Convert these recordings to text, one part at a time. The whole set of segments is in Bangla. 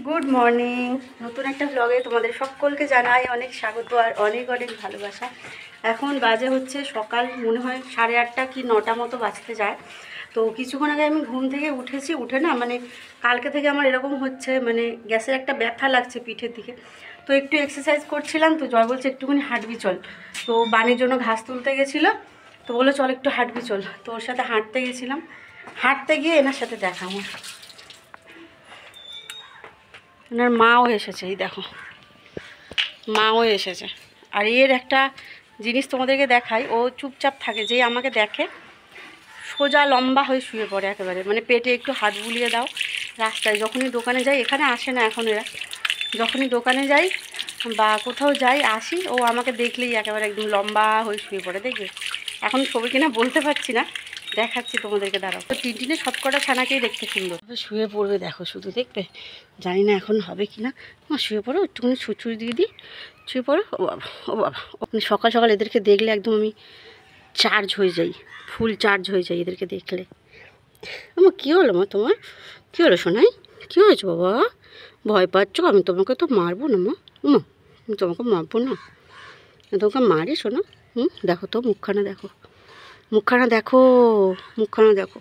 Good morning. নতুন একটা ব্লগে তোমাদের সকলকে জানাই অনেক স্বাগত আর অনেক অনেক ভালোবাসা। এখন বাজে হচ্ছে সকাল মনে হয় 8:30 কি 9টা মতো বাজতে যায়। তো কিছুক্ষণ আগে আমি ঘুম থেকে উঠেছি, উঠে না মানে কালকে থেকে আমার এরকম হচ্ছে, মানে গ্যাসের একটা ব্যথা লাগছে পিঠের দিকে। তো একটু এক্সারসাইজ করছিলাম, তো জয় বলছে একটুখানি হাঁটবি চল। তো বানির জন্য ঘাস তুলতে গেছিলো, তো বললো চল একটু হাঁটবি চল। তো ওর সাথে হাঁটতে গেছিলাম। হাঁটতে গিয়ে এনার সাথে দেখা আমার, ওনার মাও এসেছে, এই দেখো মাও এসেছে। আর এর একটা জিনিস তোমাদেরকে দেখাই, ও চুপচাপ থাকে, যেই আমাকে দেখে সোজা লম্বা হয়ে শুয়ে পড়ে একেবারে, মানে পেটে একটু হাত বুলিয়ে দাও। রাস্তায় যখনই দোকানে যাই, এখানে আসে না এখন এরা, যখনই দোকানে যাই বা কোথাও যাই আসি, ও আমাকে দেখলেই একেবারে একদম লম্বা হয়ে শুয়ে পড়ে। দেখবে এখন ছবি কিনা বলতে পারছি না, দেখাচ্ছি তোমাদেরকে, দাঁড়াও। তো টিনটিনে সবকটা ছানাকেই দেখতে সুন্দর শুয়ে পড়বে, দেখো শুধু দেখবে, জানি না এখন হবে কি না। শুয়ে পড়ো, একটুখানি ছুঁচুড়ি দিয়ে দিই, শুয়ে পড়ো। ও বাবা ও বাবা, সকাল সকাল এদেরকে দেখলে একদম আমি চার্জ হয়ে যাই, ফুল চার্জ হয়ে যাই এদেরকে দেখলে। আমার কী হলো মা, তোমার কী হলো শোনাই, কী হয়েছে বাবা? ভয় পাচ্ছ? আমি তোমাকে তো মারবো না মা, মা আমি তোমাকে মারবো না, তোমাকে মারি শোনো। দেখো তো মুখখানা দেখো, মুখখানা দেখো, মুখখানা দেখো।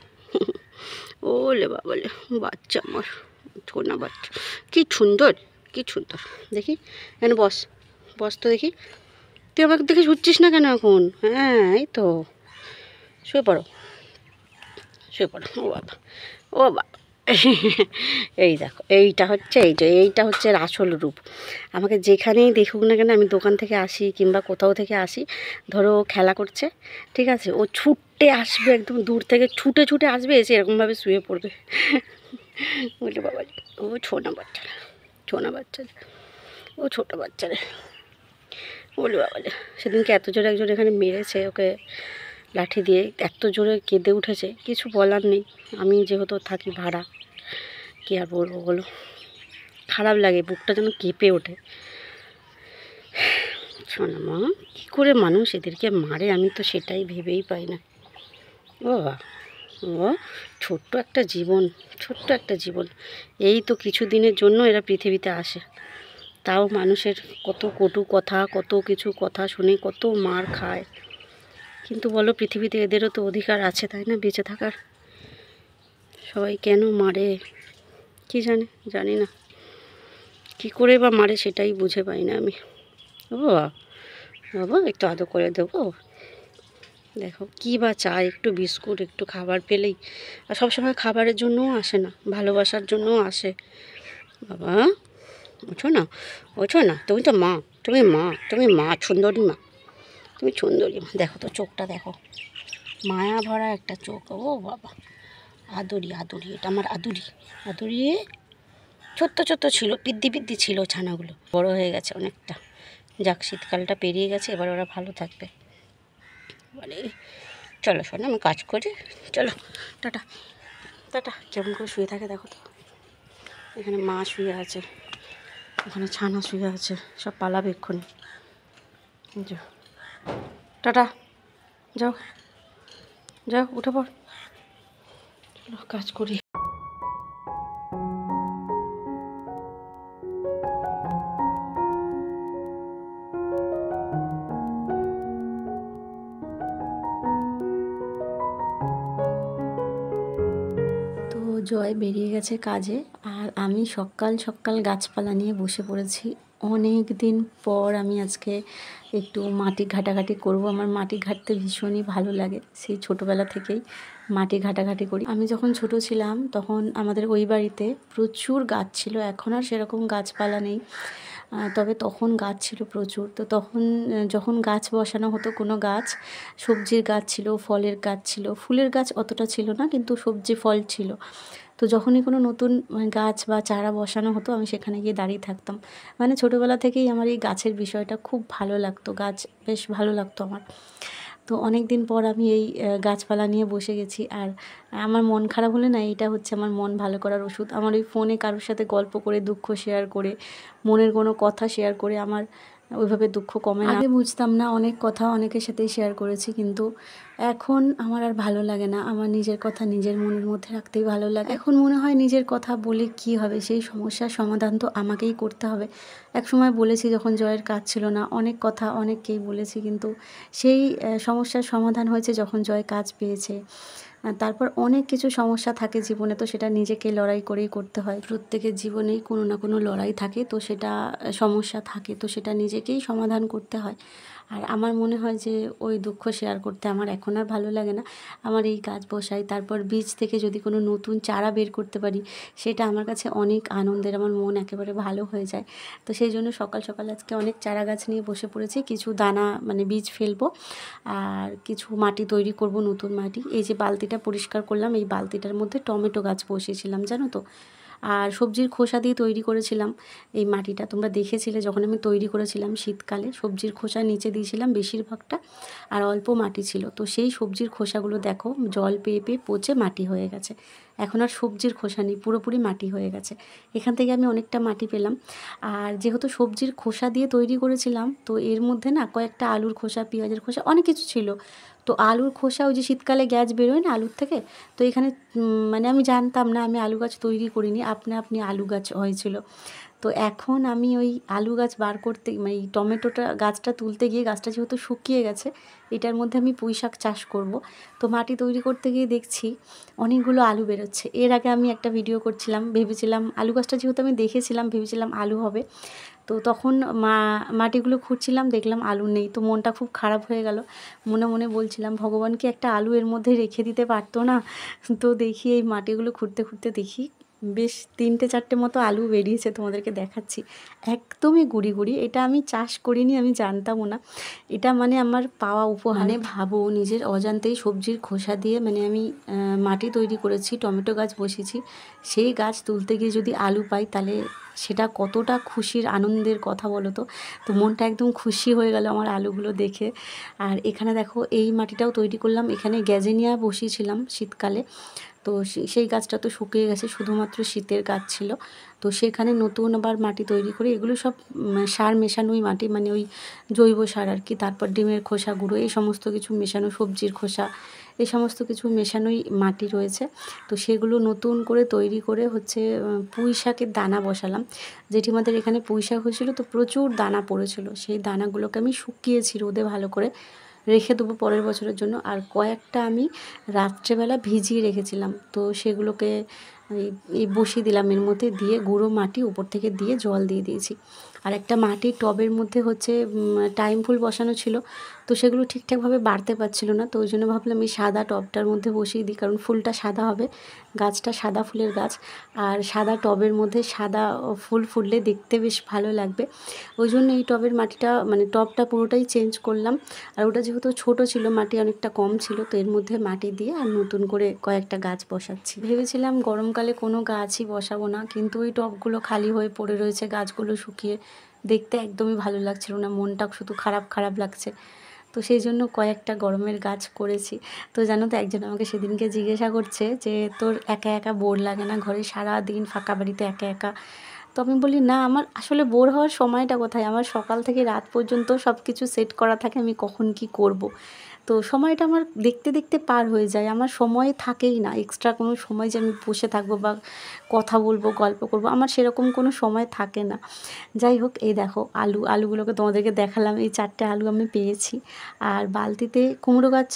ওলে বাবালে বাচ্চা আমার, ছোনা বাচ্চা, কী সুন্দর, কী সুন্দর। দেখি কেন, বস বস তো দেখি, তুই আমাকে দেখে শুচ্ছিস না কেন এখন? হ্যাঁ এই তো, শুয়ে পড়ো, শুয়ে পড়ো। ও বাবা, ও বাবা। এই দেখো, এইটা হচ্ছে, এইটা হচ্ছে আসল রূপ। আমাকে যেখানেই দেখুক না কেন, আমি দোকান থেকে আসি কিংবা কোথাও থেকে আসি, ধরো খেলা করছে, ঠিক আছে, ও ছুটে আসবে, একদম দূর থেকে ছুটে ছুটে আসবে, এসে এরকমভাবে শুয়ে পড়বে। বলি বাবা, ও ছোনা বাচ্চা, ছোনা বাচ্চা, ও ছোটো বাচ্চারে। বলি বাবালে, সেদিনকে এত জোরে একজন এখানে মেরেছে ওকে লাঠি দিয়ে, এত জোরে কেঁদে উঠেছে, কিছু বলার নেই। আমি যেহেতু থাকি ভাড়া, কী আর বলবো বলো, খারাপ লাগে, বুকটা যেন কেঁপে ওঠে। শোনা মা, কী করে মানুষ এদেরকে মারে, আমি তো সেটাই ভেবেই পাই না। ও বাবা, ও ছোট্ট একটা জীবন, ছোট্ট একটা জীবন, এই তো কিছু দিনের জন্য এরা পৃথিবীতে আসে, তাও মানুষের কত কটু কথা, কত কিছু কথা শুনে কত মার খায়। কিন্তু বলো, পৃথিবীতে এদেরও তো অধিকার আছে তাই না, বেঁচে থাকার। সবাই কেন মারে কি জানি না, কী করে বা মারে সেটাই বুঝে পাই না আমি। ও বাবা, বাবা একটু আদর করে দেবো। দেখো কী বা চায়, একটু বিস্কুট একটু খাবার পেলেই, আর সবসময় খাবারের জন্যও আসে না, ভালোবাসার জন্যও আসে। বাবা ওঠো না, ওঠো না, তুমি তো মা, তুমি মা, তুমি মা, সুন্দরী মা, তুমি সুন্দরী মা। দেখো তো চোখটা দেখো, মায়া ভরা একটা চোখ। ও বাবা, আদুরি আদুরি, এটা আমার আদুরি, আদুরি। ছোট্ট ছোট্ট ছিল, পিদ্দি পিদ্দি ছিল ছানাগুলো, বড় হয়ে গেছে অনেকটা। যাক, শীতকালটা পেরিয়ে গেছে, এবার ওরা ভালো থাকবে। বলে চলো শোনো, আমি কাজ করি, চলো টাটা টাটা। কেমন করে শুয়ে থাকে দেখো তো, এখানে মা শুয়ে আছে, ওখানে ছানা শুয়ে আছে, সব পালাবে এক্ষুনি। যাও টাটা, যাও যাও, উঠে পড়, চলো কাজ করি। জয় বেরিয়ে গেছে কাজে, আর আমি সকাল সকাল গাছপালা নিয়ে বসে পড়েছি। অনেক দিন পর আমি আজকে একটু মাটি ঘাটাঘাটি করব। আমার মাটি ঘাটতে ভীষণই ভালো লাগে, সেই ছোটোবেলা থেকেই মাটি ঘাটাঘাটি করি। আমি যখন ছোট ছিলাম তখন আমাদের ওই বাড়িতে প্রচুর গাছ ছিল, এখন আর সেরকম গাছপালা নেই, তবে তখন গাছ ছিল প্রচুর। তো তখন যখন গাছ বসানো হতো, কোনো গাছ, সবজির গাছ ছিল, ফলের গাছ ছিল, ফুলের গাছ অতটা ছিল না, কিন্তু সবজি ফল ছিল। তো যখনই কোনো নতুন গাছ বা চারা বসানো হতো, আমি সেখানে গিয়ে দাঁড়িয়ে থাকতাম। মানে ছোটোবেলা থেকেই আমার এই গাছের বিষয়টা খুব ভালো লাগতো, গাছ বেশ ভালো লাগতো আমার। তো অনেক দিন পর আমি এই গাছপালা নিয়ে বসে গেছি। আর আমার মন খারাপ হলে না, এইটা হচ্ছে আমার মন ভালো করার ওষুধ। আমার ওই ফোনে কারোর সাথে গল্প করে, দুঃখ শেয়ার করে, মনের কোনো কথা শেয়ার করে আমার ওইভাবে দুঃখ কমে না। আগে বুঝতাম না, অনেক কথা অনেকের সাথেই শেয়ার করেছি, কিন্তু এখন আমার আর ভালো লাগে না। আমার নিজের কথা নিজের মনের মধ্যে রাখতেই ভালো লাগে। এখন মনে হয় নিজের কথা বলে কি হবে, সেই সমস্যার সমাধান তো আমাকেই করতে হবে। একসময় বলেছি যখন জয়ের কাজ ছিল না, অনেক কথা অনেককেই বলেছি, কিন্তু সেই সমস্যার সমাধান হয়েছে যখন জয় কাজ পেয়েছে। তারপর অনেক কিছু সমস্যা থাকে জীবনে, তো সেটা নিজেকে লড়াই করেই করতে হয়। প্রত্যেকের জীবনেই কোনো না কোনো লড়াই থাকে, তো সেটা সমস্যা থাকে, তো সেটা নিজেকেই সমাধান করতে হয়। আর আমার মনে হয় যে ওই দুঃখ শেয়ার করতে আমার এখন আর ভালো লাগে না। আমার এই গাছ বসাই, তারপর বীজ থেকে যদি কোনো নতুন চারা বের করতে পারি, সেটা আমার কাছে অনেক আনন্দের, আমার মন একেবারে ভালো হয়ে যায়। তো সেই জন্য সকাল সকাল আজকে অনেক চারা গাছ নিয়ে বসে পড়েছি। কিছু দানা মানে বীজ ফেলবো, আর কিছু মাটি তৈরি করব, নতুন মাটি। এই যে বালতিটা পরিষ্কার করলাম, এই বালতিটার মধ্যে টমেটো গাছ বসিয়েছিলাম জানো তো। আর সবজির খোসা দিয়ে তৈরি করেছিলাম এই মাটিটা, তোমরা দেখেছিলে যখন আমি তৈরি করেছিলাম শীতকালে। সবজির খোসা নিচে দিয়েছিলাম বেশিরভাগটা, আর অল্প মাটি ছিল। তো সেই সবজির খোসাগুলো দেখো জল পেয়ে পেয়ে পচে মাটি হয়ে গেছে। এখন আর সবজির খোসা নেই, পুরোপুরি মাটি হয়ে গেছে। এখান থেকে আমি অনেকটা মাটি পেলাম। আর যেহেতু সবজির খোসা দিয়ে তৈরি করেছিলাম, তো এর মধ্যে না কয়েকটা আলুর খোসা, পেঁয়াজের খোসা, অনেক কিছু ছিল। তো আলুর খোসা, ওই যে শীতকালে গ্যাস বেরোয় না আলুর থেকে, তো এখানে মানে আমি জানতাম না, আমি আলু গাছ তৈরি করিনি, আপনি আলু গাছ হয়েছিল। তো এখন আমি ওই আলু গাছ বার করতে, মানে এই টমেটোটা গাছটা তুলতে গিয়ে, গাছটা যেহেতু শুকিয়ে গেছে, এটার মধ্যে আমি পুঁই শাক চাষ করব। তো মাটি তৈরি করতে গিয়ে দেখছি অনেকগুলো আলু বেরোচ্ছে। এর আগে আমি একটা ভিডিও করছিলাম, ভেবেছিলাম আলু গাছটা যেহেতু আমি দেখেছিলাম, ভেবেছিলাম আলু হবে। তো তখন মাটিগুলো খুঁড়ছিলাম, দেখলাম আলু নেই, তো মনটা খুব খারাপ হয়ে গেল। মনে মনে বলছিলাম ভগবানকে একটা আলু এর মধ্যে রেখে দিতে পারতো না। তো দেখি এই মাটিগুলো খুঁড়তে খুঁড়তে দেখি বেশ 3-4টে মতো আলু বেরিয়েছে, তোমাদেরকে দেখাচ্ছি। একদমই গুঁড়ি গুঁড়ি, এটা আমি চাষ করিনি, আমি জানতামও না। এটা মানে আমার পাওয়া উপহার। মানে ভাবো, নিজের অজান্তেই সবজির খোসা দিয়ে মানে আমি মাটি তৈরি করেছি, টমেটো গাছ বসিয়েছি, সেই গাছ তুলতে গিয়ে যদি আলু পাই, তাহলে সেটা কতটা খুশির আনন্দের কথা বলো তো। তো মনটা একদম খুশি হয়ে গেল আমার আলুগুলো দেখে। আর এখানে দেখো এই মাটিটাও তৈরি করলাম, এখানে গ্যাজেনিয়া বসিয়েছিলাম শীতকালে। তো সেই গাছটা তো শুকিয়ে গেছে, শুধুমাত্র শীতের গাছ ছিল। তো সেখানে নতুন আবার মাটি তৈরি করে, এগুলো সব সার মেশানোই মাটি, মানে ওই জৈব সার আর কি। তারপর ডিমের খোসা গুঁড়ো, এই সমস্ত কিছু মেশানো, সবজির খোসা, এই সমস্ত কিছু মেশানোই মাটি রয়েছে। তো সেগুলো নতুন করে তৈরি করে হচ্ছে পুঁই শাকের দানা বসালাম। জেঠিমাদের এখানে পুঁই শাক হয়েছিল, তো প্রচুর দানা পড়েছিল, সেই দানাগুলোকে আমি শুকিয়েছি রোদে ভালো করে, রেখে দেবো পরের বছরের জন্য। আর কয়েকটা আমি রাত্রেবেলা ভিজিয়ে রেখেছিলাম, তো সেগুলোকে এই বসিয়ে দিলাম, এর মধ্যে দিয়ে গুঁড়ো মাটি উপর থেকে দিয়ে জল দিয়ে দিয়েছি। আর একটা মাটির টবের মধ্যে হচ্ছে টাইম ফুল বসানো ছিল, তো সেগুলো ঠিকঠাকভাবে বাড়তে পারছিল না, তো ওই জন্য ভাবলাম এই সাদা টবটার মধ্যে বসিয়ে দিই, কারণ ফুলটা সাদা হবে, গাছটা সাদা ফুলের গাছ। আর সাদা টবের মধ্যে সাদা ফুল ফুললে দেখতে বেশ ভালো লাগবে। ওই জন্য এই টবের মাটিটা, মানে টবটা পুরোটাই চেঞ্জ করলাম। আর ওটা যেহেতু ছোট ছিল, মাটি অনেকটা কম ছিল, তো এর মধ্যে মাটি দিয়ে আর নতুন করে কয়েকটা গাছ বসাচ্ছি। ভেবেছিলাম গরমকালে কোনো গাছই বসাবো না, কিন্তু ওই টবগুলো খালি হয়ে পড়ে রয়েছে, গাছগুলো শুকিয়ে, দেখতে একদমই ভালো লাগছিল না, মনটা শুধু খারাপ খারাপ লাগছে। তো সেই জন্য কয়েকটা গরমের গাছ করেছি। তো জানো তো, একজন আমাকে সেদিনকে জিজ্ঞাসা করছে যে তোর একা একা বোর লাগে না ঘরে, সারা দিন ফাঁকা বাড়িতে একা একা? তো আমি বলি না, আমার আসলে বোর হওয়ার সময়টা কোথায়, আমার সকাল থেকে রাত পর্যন্ত সব কিছু সেট করা থাকে, আমি কখন কি করব। তো সময়টা আমার দেখতে দেখতে পার হয়ে যায়, আমার সময় থাকেই না এক্সট্রা কোনো সময় যে আমি বসে থাকবো বা কথা বলবো, গল্প করব, আমার সেরকম কোনো সময় থাকে না। যাই হোক, এই দেখো আলুগুলোকে তোমাদেরকে দেখালাম, এই 4টে আলু আমি পেয়েছি। আর বালতিতে কুমড়ো গাছ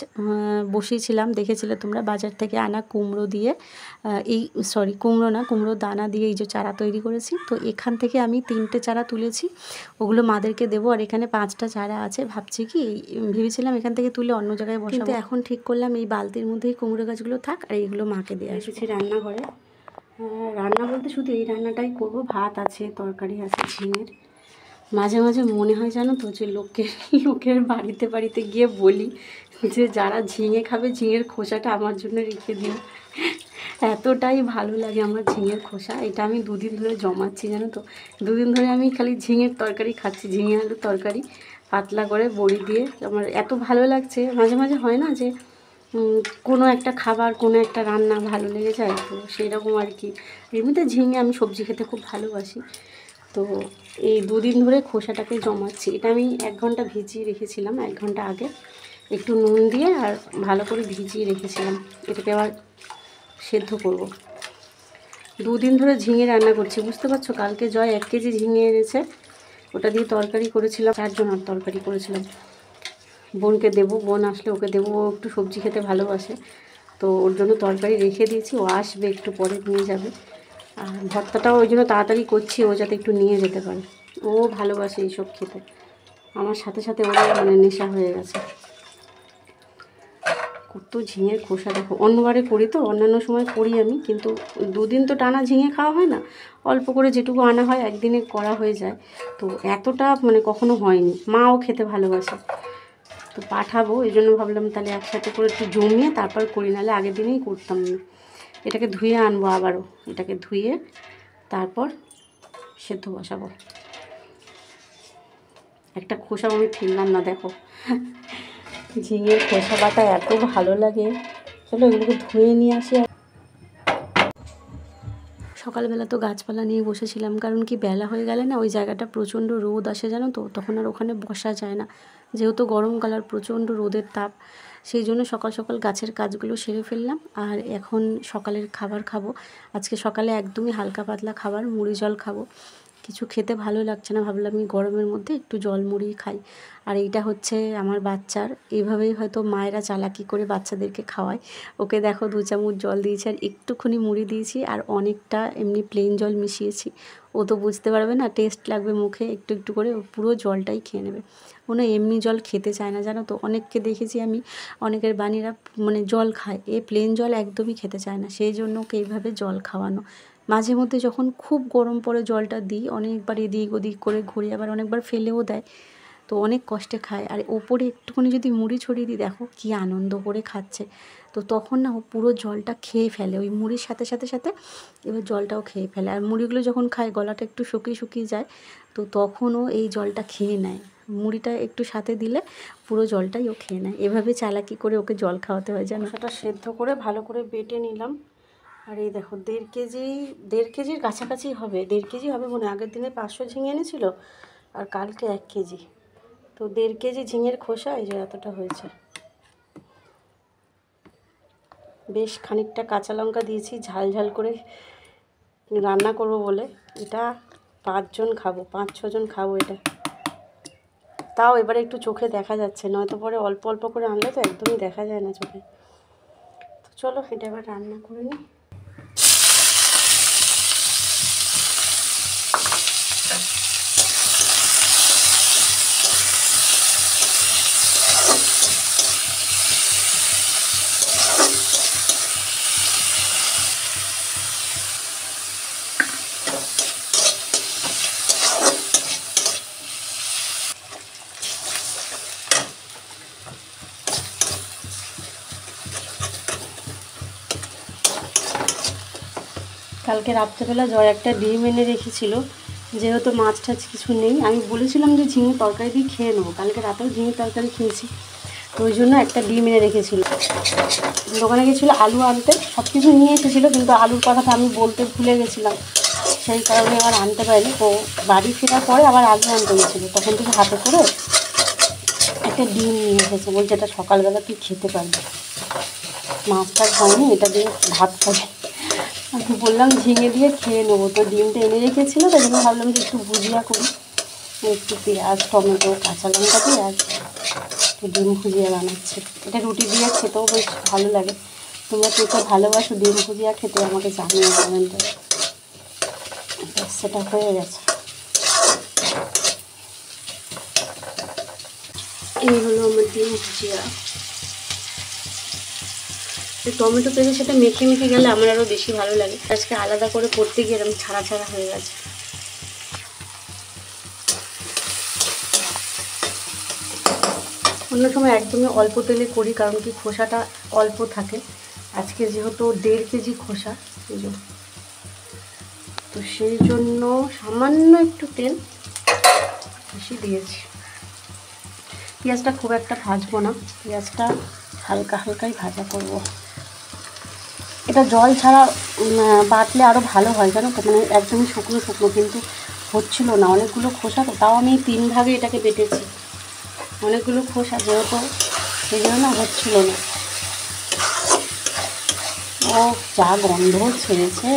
বসিয়েছিলাম, দেখেছিলে তোমরা, বাজার থেকে আনা কুমড়ো দিয়ে, কুমড়ো না, কুমড়ো দানা দিয়ে এই যে চারা তৈরি করেছি। তো এখান থেকে আমি 3টে চারা তুলেছি, ওগুলো মাদেরকে দেবো। আর এখানে 5টা চারা আছে, ভাবছি কি ভেবেছিলাম এখান থেকে তুলে অন্য জায়গায় বসাবো, কিন্তু এখন ঠিক করলাম এই বালতির মধ্যেই কুমড়ো গাছগুলো থাক, আর এইগুলো মাকে দিয়ে এসেছি রান্নাঘরে। রান্না বলতে শুধু এই রান্নাটাই করব, ভাত আছে, তরকারি আছে ঝিঙের। মাঝে মাঝে মনে হয় জানো তো, যে লোকের বাড়িতে গিয়ে বলি যে যারা ঝিঙে খাবে, ঝিঙের খোসাটা আমার জন্য রেখে দিও। এতটাই ভালো লাগে আমার ঝিঙের খোসা। এটা আমি 2 দিন ধরে জমাচ্ছি জানো তো, 2 দিন ধরে আমি খালি ঝিঙের তরকারি খাচ্ছি, ঝিঙে আলুর তরকারি পাতলা করে বড়ি দিয়ে। আমার এত ভালো লাগছে, মাঝে মাঝে হয় না যে কোনো একটা খাবার, কোনো একটা রান্না ভালো লেগে যায়, তো সেই রকম আর কি। এমনিতে ঝিঙে আমি সবজি খেতে খুব ভালোবাসি, তো এই দুদিন ধরে খোসাটাকে জমাচ্ছি। এটা আমি 1 ঘন্টা ভিজিয়ে রেখেছিলাম, 1 ঘন্টা আগে একটু নুন দিয়ে আর ভালো করে ভিজিয়ে রেখেছিলাম। এটাকে আবার সেদ্ধ করব। 2 দিন ধরে ঝিঙে রান্না করছি, বুঝতে পারছো। কালকে জয় 1 কেজি ঝিঙে এনেছে, ওটা দিয়ে তরকারি করেছিলাম, 4 জনের তরকারি করেছিলাম। বোনকে দেবো, বোন আসলে ওকে দেবো, ও একটু সবজি খেতে ভালোবাসে, তো ওর জন্য তরকারি রেখে দিয়েছি। ও আসবে একটু পরে নিয়ে যাবে। আর ভর্তাটাও ওই জন্য তাড়াতাড়ি করছি, ও যাতে একটু নিয়ে যেতে পারে। ও ভালোবাসে এইসব খেতে, আমার সাথে সাথে ওরা মানে নেশা হয়ে গেছে। কত ঝিঙের খোসা দেখো। অন্যবারে করি তো, অন্যান্য সময় করি আমি, কিন্তু 2 দিন তো টানা ঝিঙে খাওয়া হয় না, অল্প করে যেটুকু আনা হয় একদিনে করা হয়ে যায়। তো এতটা মানে কখনো হয়নি। মাও খেতে ভালোবাসে, তো পাঠাবো, এই জন্য ভাবলাম তাহলে একসাথে করে একটু জমিয়ে তারপর করি, নাহলে আগের দিনেই করতাম না। এটাকে ধুয়ে আনবো আবারও, এটাকে ধুয়ে তারপর সেদ্ধ বসাবো। একটা খোসা আমি ফেললাম না, দেখো। ঝিঙের খোসা বাটা এত ভালো লাগে। চলো এগুলোকে ধুয়ে নিয়ে আসি। সকালবেলা তো গাছপালা নিয়ে বসেছিলাম, কারণ কি বেলা হয়ে গেলে না ওই জায়গাটা প্রচণ্ড রোদ আসে জানো তো, তখন আর ওখানে বসা যায় না, যেহেতু গরমকাল আর প্রচণ্ড রোদের তাপ। সেই জন্য সকাল সকাল গাছের কাজগুলো সেরে ফেললাম। আর এখন সকালের খাবার খাবো। আজকে সকালে একদমই হালকা পাতলা খাবার, মুড়ি জল খাবো। কিছু খেতে ভালো লাগছে না, ভাবলাম আমি গরমের মধ্যে একটু জল মুড়ি খাই। আর এইটা হচ্ছে আমার বাচ্চার, এইভাবেই হয়তো মায়েরা চালাকি করে বাচ্চাদেরকে খাওয়ায়। ওকে দেখো 2 চামচ জল দিয়েছি আর একটুখানি মুড়ি দিয়েছি আর অনেকটা এমনি প্লেন জল মিশিয়েছি। ও তো বুঝতে পারবে না, টেস্ট লাগবে মুখে, একটু একটু করে ও পুরো জলটাই খেয়ে নেবে। ও না এমনি জল খেতে চায় না জানো তো, অনেককে দেখেছি আমি, অনেকের বানিরা মানে জল খায়, এ প্লেন জল একদমই খেতে চায় না। সেই জন্য ওকে এইভাবে জল খাওয়ানো। মাঝে মধ্যে যখন খুব গরম পড়ে জলটা দিই, অনেকবার এদিক ওদিক করে ঘুরে, আবার অনেকবার ফেলেও দেয়, তো অনেক কষ্টে খায়। আর ওপরে একটুখানি যদি মুড়ি ছড়িয়ে দিই, দেখো কী আনন্দ করে খাচ্ছে। তো তখন না ও পুরো জলটা খেয়ে ফেলে, ওই মুড়ির সাথে সাথে সাথে এবার জলটাও খেয়ে ফেলে। আর মুড়িগুলো যখন খায় গলাটা একটু শুকিয়ে শুকিয়ে যায়, তো তখনও এই জলটা খেয়ে নেয়। মুড়িটা একটু সাথে দিলে পুরো জলটাই ও খেয়ে নেয়। এভাবে চালাকি করে ওকে জল খাওয়াতে হয় জানো। সেটা সেদ্ধ করে ভালো করে বেটে নিলাম। আর এই দেখো 1.5 কেজির কাছাকাছি হবে, 1.5 কেজি হবে মনে হয়। আগের দিনে 500 ঝিঙে এনেছিল আর কালকে 1 কেজি, তো 1.5 কেজি ঝিঙের খোসা এই যে এতটা হয়েছে। বেশ খানিকটা কাঁচা লঙ্কা দিয়েছি ঝাল ঝাল করে রান্না করব বলে। এটা 5 জন খাবো, 5-6 জন খাবো এটা। তাও এবারে একটু চোখে দেখা যাচ্ছে, নয়তো পরে অল্প অল্প করে আনলে তো একদমই দেখা যায় না চোখে। তো চলো এটা এবার রান্না করে নিই। কালকে রাত্রেবেলা জয় একটা ডিম এনে রেখেছিল, যেহেতু মাছ টাছ কিছু নেই, আমি বলেছিলাম যে ঝিঙে তরকারি দিয়ে খেয়ে নেবো। কালকে রাতেও ঝিঙে তরকারি খেয়েছি, তো ওই জন্য একটা ডিম এনে রেখেছিল। দোকানে গেছিলো আলু আনতে, সব কিছু নিয়ে এসেছিলো, কিন্তু আলুর কথাটা আমি বলতে ভুলে গেছিলাম, সেই কারণে আবার আনতে পারিনি। তো বাড়ি ফেরার পরে আবার আলু আনতে গেছিলো, তখন থেকে হাতে করে একটা ডিম নিয়ে এসেছে, বলছে এটা সকালবেলা তুই খেতে পারবি, মাছ টাছ হয়নি, এটা দিয়ে ভাত খাবি। আমি বললাম ঝিঙে দিয়ে খেয়ে নেবো। তো ডিমটা এনে রেখেছিলো, তাই জন্য ভাবলাম যে একটু ভুজিয়া করি, একটু পেঁয়াজ টমেটো কাঁচা লঙ্কা দিয়ে আর একটু ডিম ভুজিয়া বানাচ্ছি। এটা রুটি দিয়ে খেতেও বেশ ভালো লাগে। তোমরা কে কে ভালোবাসো ডিম ভুজিয়া খেতে আমাকে জানিয়ে কমেন্টে। সেটা হয়ে গেছে। এই হলো আমার ডিম ভুজিয়া। টমেটো পেঁয়াজের সাথে মেখে মেখে গেলে আমার আরও বেশি ভালো লাগে। আজকে আলাদা করে করতে গিয়ে এরকম ছাড়া ছাড়া হয়ে গেছে। অন্য সময় একদমই অল্প তেলে করি, কারণ কি খোসাটা অল্প থাকে। আজকে যেহেতু 1.5 কেজি খোসা, তো সেই জন্য সামান্য একটু তেল বেশি দিয়েছি। পেঁয়াজটা খুব একটা ভাজবো না, পেঁয়াজটা হালকা হালকাই ভাজা করব। এটা জল ছাড়া বাটলে আরও ভালো হয় জানো তো, মানে একদমই শুকনো শুকনো, কিন্তু হচ্ছিল না, অনেকগুলো খোসা তো, তাও আমি 3 ভাগে এটাকে বেটেছি। অনেকগুলো খোসা যেহেতু, সেই জন্য না হচ্ছিল না। ও যা গন্ধ ছেড়েছে,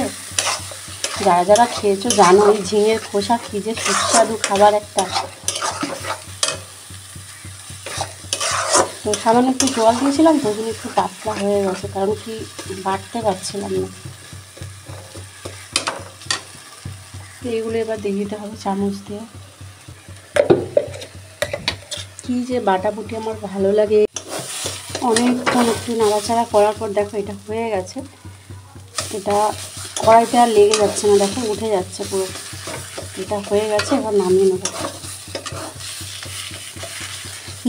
যারা যারা খেয়েছো জানো এই ঝিঙের খোসা কী যে সুস্বাদু খাবার একটা। তো সামান্য একটু জল দিয়েছিলাম তো, ওগুলো একটু পাতলা হয়ে গেছে, কারণ কি বাটতে পারছিলাম না। এইগুলো এবার দিয়ে দিতে হবে চামচ দিয়ে। কী যে বাটাবুটি আমার ভালো লাগে। অনেকক্ষণ একটু নাড়াচাড়া করার পর দেখো এটা হয়ে গেছে। এটা কড়াইতে আর লেগে যাচ্ছে না, দেখো উঠে যাচ্ছে পুরো। এটা হয়ে গেছে, এবার নামিয়ে নেব।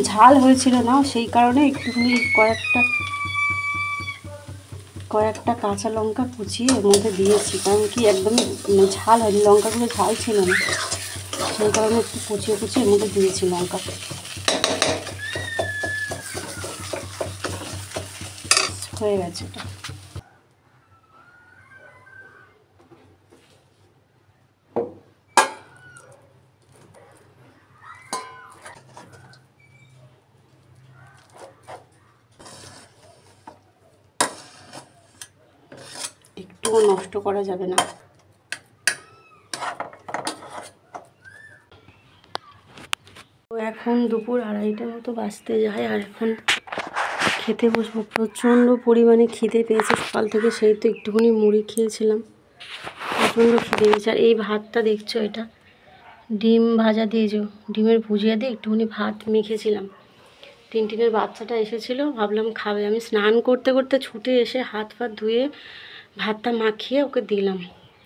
ঝাল হয়েছিল না, সেই কারণে একটুখানি কয়েকটা কাঁচা লঙ্কা কুচিয়ে এর মধ্যে দিয়েছি, কারণ কি একদমই ঝাল হয়নি, লঙ্কাগুলো ঝাল ছিল না, সেই কারণে একটু কুচিয়ে এর মধ্যে দিয়েছি লঙ্কা। হয়ে গেছে এটা। একটুও নষ্ট করা যাবে না। তো এখন দুপুর 2:30টার মতো বাজতে যায়, আর এখন খেতে বসবো। প্রচণ্ড পরিমাণে খিদে পেয়েছে সকাল থেকে, সেই তো একটুখানি মুড়ি খেয়েছিলাম, প্রচণ্ড খিদে পেয়েছে। আর এই ভাতটা দেখছো, এটা ডিম ভাজা দিয়ে, যে ডিমের ভুজিয়া দিয়ে একটুখানি ভাত মেখেছিলাম। টিনটিনের বাচ্চাটা এসেছিলো, ভাবলাম খাবে। আমি স্নান করতে করতে ছুটে এসে হাত ফাত ধুয়ে ভাতটা মাখিয়ে ওকে দিলাম।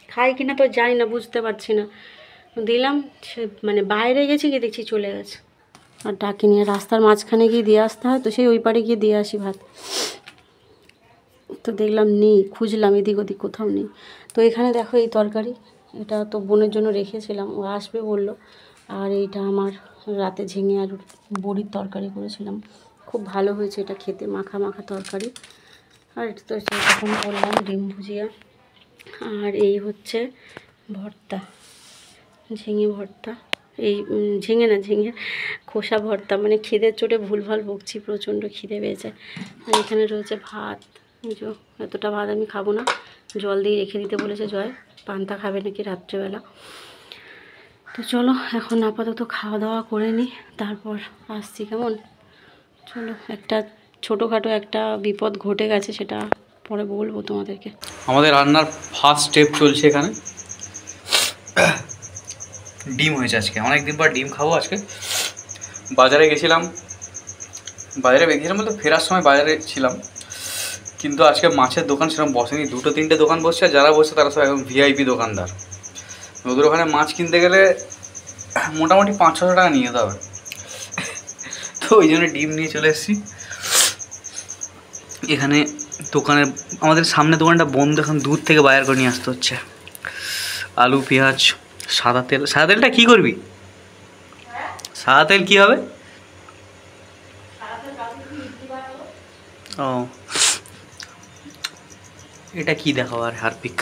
খাই কিনা তো জানি না, বুঝতে পারছি না, দিলাম। সে মানে বাইরে গেছি, গিয়ে দেখছি চলে গেছে, আর ডাকিনি। রাস্তার মাঝখানে গিয়ে দিয়ে আসতে হয়, তো সেই ওই পারে গিয়ে দিয়ে আসি ভাত। তো দেখলাম নেই, খুঁজলাম এদিক ওদিক, কোথাও নেই। তো এখানে দেখো এই তরকারি, এটা তো বোনের জন্য রেখেছিলাম, ও আসবে বললো। আর এইটা আমার রাতে ঝিঙে আর বড়ির তরকারি করেছিলাম, খুব ভালো হয়েছে এটা খেতে, মাখা মাখা তরকারি। আর এটা তো তখন করলাম ডিম ভুজিয়া। আর এই হচ্ছে ভর্তা, ঝিঙে ভর্তা। এই ঝিঙে না, ঝিঙের খোসা ভর্তা। মানে খিদের চোটে ভুলভাল বকছি, প্রচণ্ড খিদে পেয়েছে। আর এখানে রয়েছে ভাত। এতটা ভাত আমি খাবো না, জল দিয়ে রেখে দিতে বলেছে জয়, পান্তা খাবে নাকি রাত্রেবেলা। তো চলো এখন আপাতত খাওয়া দাওয়া করে নিই, তারপর আসছি, কেমন? চলো, একটা ছোটোখাটো একটা বিপদ ঘটে গেছে, সেটা পরে বলবো তোমাদেরকে। আমাদের রান্নার ফার্স্ট স্টেপ চলছে এখানে। ডিম হয়েছে আজকে, অনেক দিন পর ডিম খাবো আজকে। বাজারে গেছিলাম বলতে ফেরার সময় বাজারে ছিলাম, কিন্তু আজকে মাছের দোকান সেরকম বসেনি, 2-3টে দোকান বসছে, আর যারা বসছে তারা সব একদম ভিআইপি দোকানদার। ওদের ওখানে মাছ কিনতে গেলে মোটামুটি 500-600 টাকা নিয়ে যেতে হবে। তো ওই জন্য ডিম নিয়ে চলে এসেছি এখানে। দোকানের আমাদের সামনে দোকানটা বন্ধ, এখন দূর থেকে বাজার করে নিয়ে আসতে হচ্ছে। আলু, পেঁয়াজ, সাদা তেল। সাদা তেলটা কী করবি? সাদা তেল কী হবে? ও, এটা কি দেখাও? আর হারপিক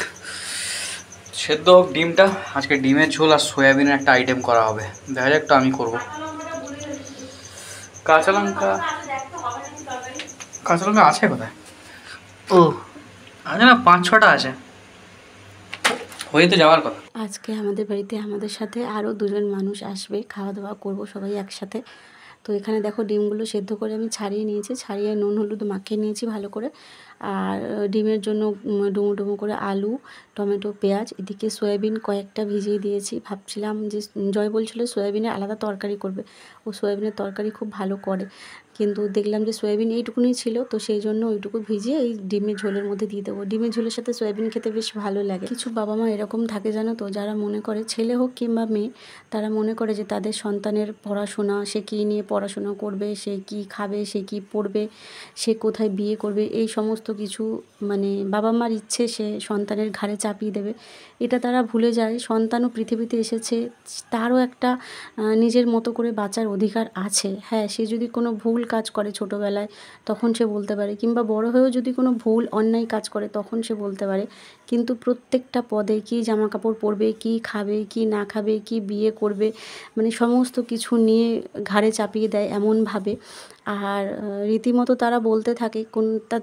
সেদ্ধ হোক ডিমটা। আজকে ডিমের ঝোল আর সয়াবিনের একটা আইটেম করা হবে, দেখা যাক। তো আমি করবো। কাঁচা লঙ্কা আছে কোথায়? ও আছে না, 5-6টা আছে, হয়ে তো যাওয়ার কথা। আজকে আমাদের বাড়িতে আমাদের সাথে আরও 2জন মানুষ আসবে, খাওয়া দাওয়া করব সবাই একসাথে। তো এখানে দেখো ডিমগুলো সেদ্ধ করে আমি ছাড়িয়ে নিয়েছি, ছাড়িয়ে নুন হলুদ মাখিয়ে নিয়েছি ভালো করে। আর ডিমের জন্য ডুমো ডুমো করে আলু, টমেটো, পেঁয়াজ, এদিকে সয়াবিন কয়েকটা ভিজিয়ে দিয়েছি। ভাবছিলাম যে জয় বলছিল সয়াবিনের আলাদা তরকারি করবে, ও সয়াবিনের তরকারি খুব ভালো করে, কিন্তু দেখলাম যে সয়াবিন এইটুকুনি ছিল, তো সেই জন্য ওইটুকু ভিজিয়ে এই ডিমের ঝোলের মধ্যে দিয়ে দেবো। ডিমের ঝোলের সাথে সয়াবিন খেতে বেশ ভালো লাগে। কিছু বাবা মা এরকম থাকে জানো তো, যারা মনে করে ছেলে হোক কিংবা মেয়ে, তারা মনে করে যে তাদের সন্তানের পড়াশোনা, সে কী নিয়ে পড়াশোনা করবে, সে কী খাবে, সে কী পড়বে, সে কোথায় বিয়ে করবে, এই সমস্ত কিছু মানে বাবা মার ইচ্ছে সে সন্তানের ঘাড়ে চাপিয়ে দেবে। এটা তারা ভুলে যায়, সন্তানও পৃথিবীতে এসেছে, তারও একটা নিজের মতো করে বাঁচার অধিকার আছে। হ্যাঁ, সে যদি কোনো ভুল কাজ করে ছোটোবেলায় তখন সে বলতে পারে, কিংবা বড় হয়েও যদি কোনো ভুল অন্যায় কাজ করে তখন সে বলতে পারে। কিন্তু প্রত্যেকটা পদে কী জামা কাপড় পরবে, কী খাবে, কী না খাবে, কী বিয়ে করবে, মানে সমস্ত কিছু নিয়ে ঘাড়ে চাপিয়ে দেয় এমনভাবে। আর রীতিমতো তারা বলতে থাকে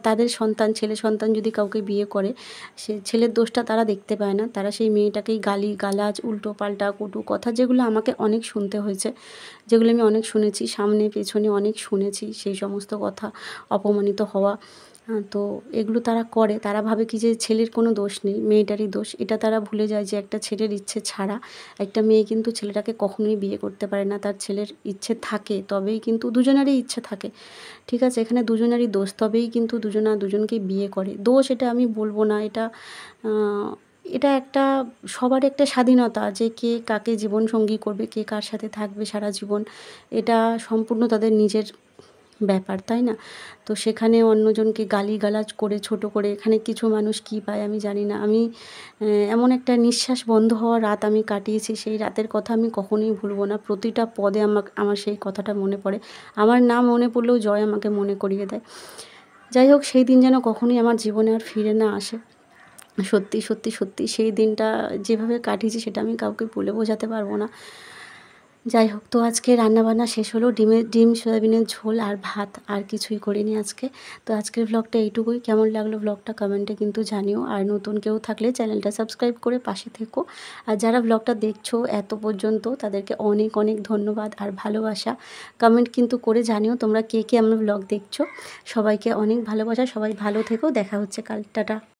তাদের সন্তান, ছেলে সন্তান যদি কাউকে বিয়ে করে, সে ছেলের দোষটা তারা দেখতে পায় না, তারা সেই মেয়েটাকেই গালি গালাজ উল্টো পাল্টা কটু কথা, যেগুলো আমাকে অনেক শুনতে হয়েছে, যেগুলো আমি অনেক শুনেছি, সামনে পেছনে অনেক শুনেছি সেই সমস্ত কথা, অপমানিত হওয়া। তো এগুলো তারা করে, তারা ভাবে কি যে ছেলের কোনো দোষ নেই, মেয়েটারই দোষ। এটা তারা ভুলে যায় যে একটা ছেলের ইচ্ছে ছাড়া একটা মেয়ে কিন্তু ছেলেটাকে কখনোই বিয়ে করতে পারে না। তার ছেলের ইচ্ছে থাকে তবেই কিন্তু, দুজনেরই ইচ্ছে থাকে, ঠিক আছে, এখানে দুজনেরই দোষ, তবেই কিন্তু দুজনকে বিয়ে করে। দোষ এটা আমি বলবো না, এটা একটা সবার একটা স্বাধীনতা যে কে কাকে জীবনসঙ্গী করবে, কে কার সাথে থাকবে সারা জীবন, এটা সম্পূর্ণ তাদের নিজের ব্যাপার, তাই না? তো সেখানে অন্যজনকে গালিগালাজ করে ছোট করে এখানে কিছু মানুষ কী পায় আমি জানি না। আমি এমন একটা নিঃশ্বাস বন্ধ হওয়া রাত আমি কাটিয়েছি, সেই রাতের কথা আমি কখনোই ভুলব না। প্রতিটা পদে আমার সেই কথাটা মনে পড়ে। আমার না মনে পড়লেও জয় আমাকে মনে করিয়ে দেয়। যাই হোক, সেই দিন যেন কখনোই আমার জীবনে আর ফিরে না আসে। সত্যি সত্যি সত্যি সেই দিনটা যেভাবে কাটিয়েছি সেটা আমি কাউকে বলে বোঝাতে পারবো না। যাই হোক, তো আজকে রান্নাবান্না শেষ হলো, ডিম সয়াবিনের ঝোল আর ভাত, আর কিছুই করিনি আজকে। তো আজকের ভ্লগটা এইটুকুই। কেমন লাগলো ভ্লগটা কমেন্টে কিন্তু জানিও, আর নতুন কেউ থাকলে চ্যানেলটা সাবস্ক্রাইব করে পাশে থেকো। আর যারা ভ্লগটা দেখছো এত পর্যন্ত তাদেরকে অনেক অনেক ধন্যবাদ আর ভালোবাসা। কমেন্ট কিন্তু করে জানিও তোমরা কে কে আমার ভ্লগ দেখছো। সবাইকে অনেক ভালোবাসা, সবাই ভালো থেকো, দেখা হচ্ছে কাল, টাটা।